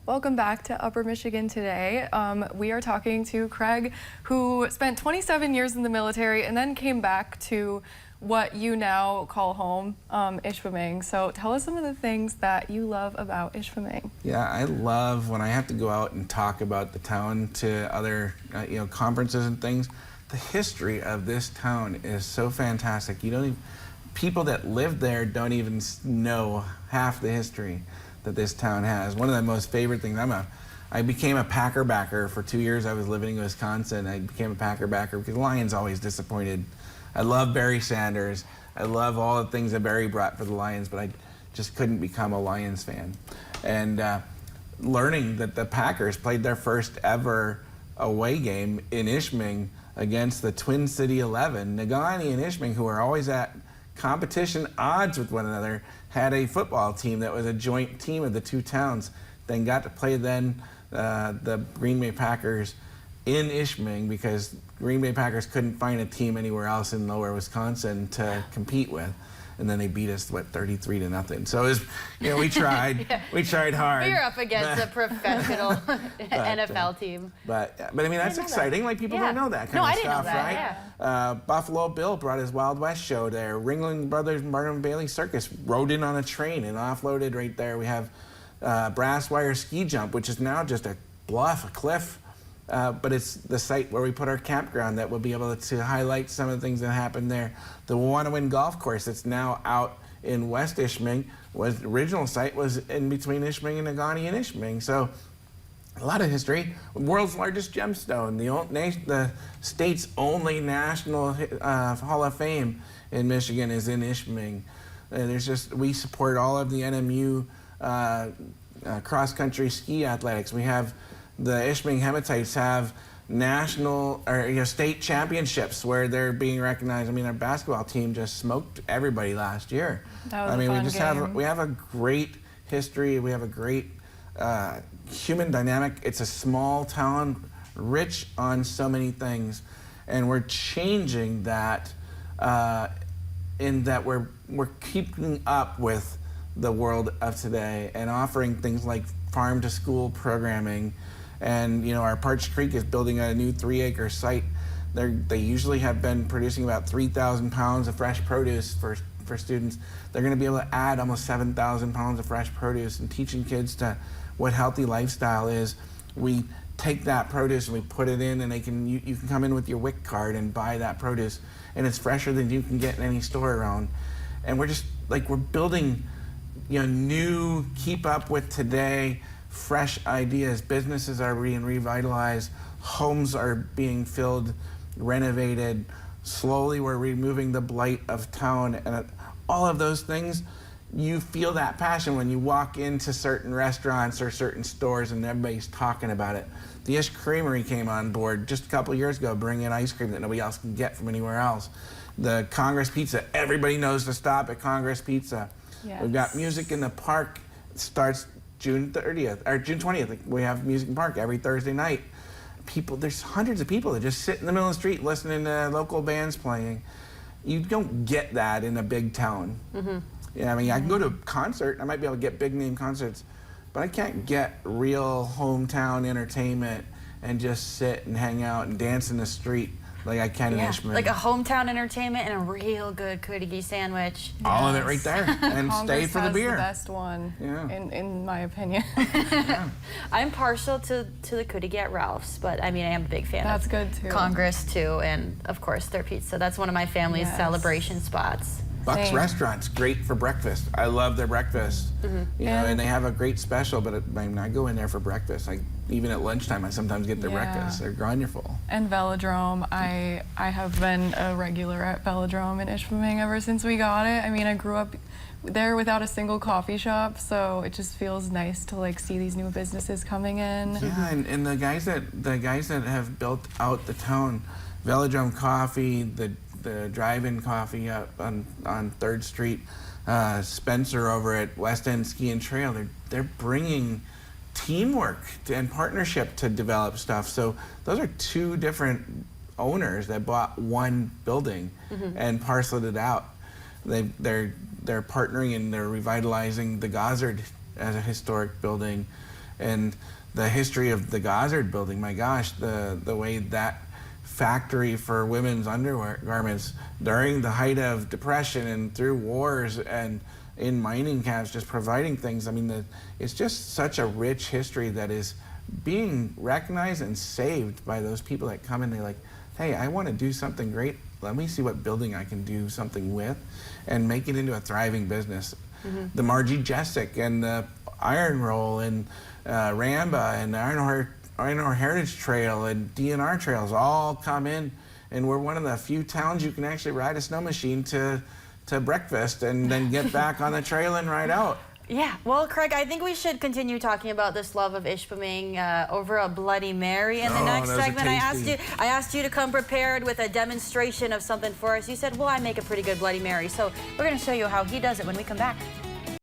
Welcome back to Upper Michigan today. We are talking to Craig, who spent 27 years in the military and then came back to what you now call home, Ishpeming. So tell us some of the things that you love about Ishpeming. Yeah, I love when I have to go out and talk about the town to other conferences and things. The history of this town is so fantastic. You don't even, people that live there don't even know half the history that this town has. One of the most favorite things, I became a Packer backer for 2 years. I was living in Wisconsin. I became a Packer backer because the Lions always disappointed. I love Barry Sanders. I love all the things that Barry brought for the Lions, but I just couldn't become a Lions fan. And learning that the Packers played their first ever away game in Ishpeming against the Twin City 11, Cugini and Ishpeming, who are always at competition odds with one another, had a football team that was a joint team of the two towns, then got to play the Green Bay Packers in Ishpeming because Green Bay Packers couldn't find a team anywhere else in lower Wisconsin to compete with. And then they beat us, what, 33-0. So it was, we tried, we tried hard. You're up against a professional NFL team. But I mean, that's exciting. Like, people don't know that kind of stuff, right? Yeah. Buffalo Bill brought his Wild West show there. Ringling Brothers Martin Bailey Circus rode in on a train and offloaded right there. We have Brass Wire Ski Jump, which is now just a bluff, a cliff. But it's the site where we put our campground that will be able to highlight some of the things that happened there. The Wanna-Win Golf Course that's now out in West Ishpeming, the original site was in between Ishpeming and Cugini and Ishpeming. So a lot of history. World's largest gemstone, the state's only national Hall of Fame in Michigan is in Ishpeming. We support all of the NMU cross-country ski athletics. We have the Ishpeming Hematites have national or state championships where they're being recognized. I mean, our basketball team just smoked everybody last year. That was a fun game. We have a great history. We have a great human dynamic. It's a small town, rich on so many things, and we're changing that in that we're keeping up with the world of today and offering things like farm to school programming. And our Parched Creek is building a new 3-acre site. They usually have been producing about 3,000 pounds of fresh produce for students. They're going to be able to add almost 7,000 pounds of fresh produce and teaching kids what healthy lifestyle is. We take that produce and we put it in, and you can come in with your WIC card and buy that produce, and it's fresher than you can get in any store around. And we're building new, keep up with today, fresh ideas. Businesses are being revitalized, homes are being filled, renovated. Slowly we're removing the blight of town, and all of those things, you feel that passion when you walk into certain restaurants or certain stores and everybody's talking about it. The Ish Creamery came on board just a couple years ago, bringing ice cream that nobody else can get from anywhere else. The Congress Pizza, everybody knows to stop at Congress Pizza. Yes. We've got music in the park. It starts June 30th or June 20th. We have music in the park every Thursday night. There's hundreds of people that just sit in the middle of the street listening to local bands playing. You don't get that in a big town. Mm-hmm. I mean, I can go to a concert. I might be able to get big name concerts, but I can't get real hometown entertainment and just sit and hang out and dance in the street like I can in Ishpeming. Like a hometown entertainment and a real good Cugini sandwich. All of it right there, and stay for the beer. The best one, in my opinion. I'm partial to the Cugini at Ralph's, but I mean, I am a big fan That's of good too. Congress too, and of course their pizza. That's one of my family's celebration spots. Buck's Restaurant's great for breakfast. I love their breakfast. And they have a great special, but I go in there for breakfast. Even at lunchtime, I sometimes get their breakfast. They're wonderful. And Velodrome, I have been a regular at Velodrome in Ishpeming ever since we got it. I mean, I grew up there without a single coffee shop, so it just feels nice to see these new businesses coming in. Yeah, and the guys that have built out the town, Velodrome Coffee, the drive-in coffee up on 3rd Street, Spencer over at West End Ski and Trail, they're bringing teamwork and partnership to develop stuff. So those are two different owners that bought one building and parceled it out. They're partnering and they're revitalizing the Gozzard as a historic building. and the history of the Goddard building. My gosh, the way that factory for women's underwear garments during the height of depression and through wars and in mining camps, just providing things. I mean, it's just such a rich history that is being recognized and saved by those people that come in. They're like, hey, I want to do something great. Let me see what building I can do something with and make it into a thriving business. The Margie Jessic and the Iron Roll and Ramba and the Iron Ore Heritage Trail and DNR trails all come in, and we're one of the few towns you can actually ride a snow machine to breakfast and then get back on the trail and ride out. Yeah, well, Craig, I think we should continue talking about this love of Ishpeming over a Bloody Mary in the next those are segment. tasty. I asked you to come prepared with a demonstration of something for us. You said, well, I make a pretty good Bloody Mary. So we're going to show you how he does it when we come back.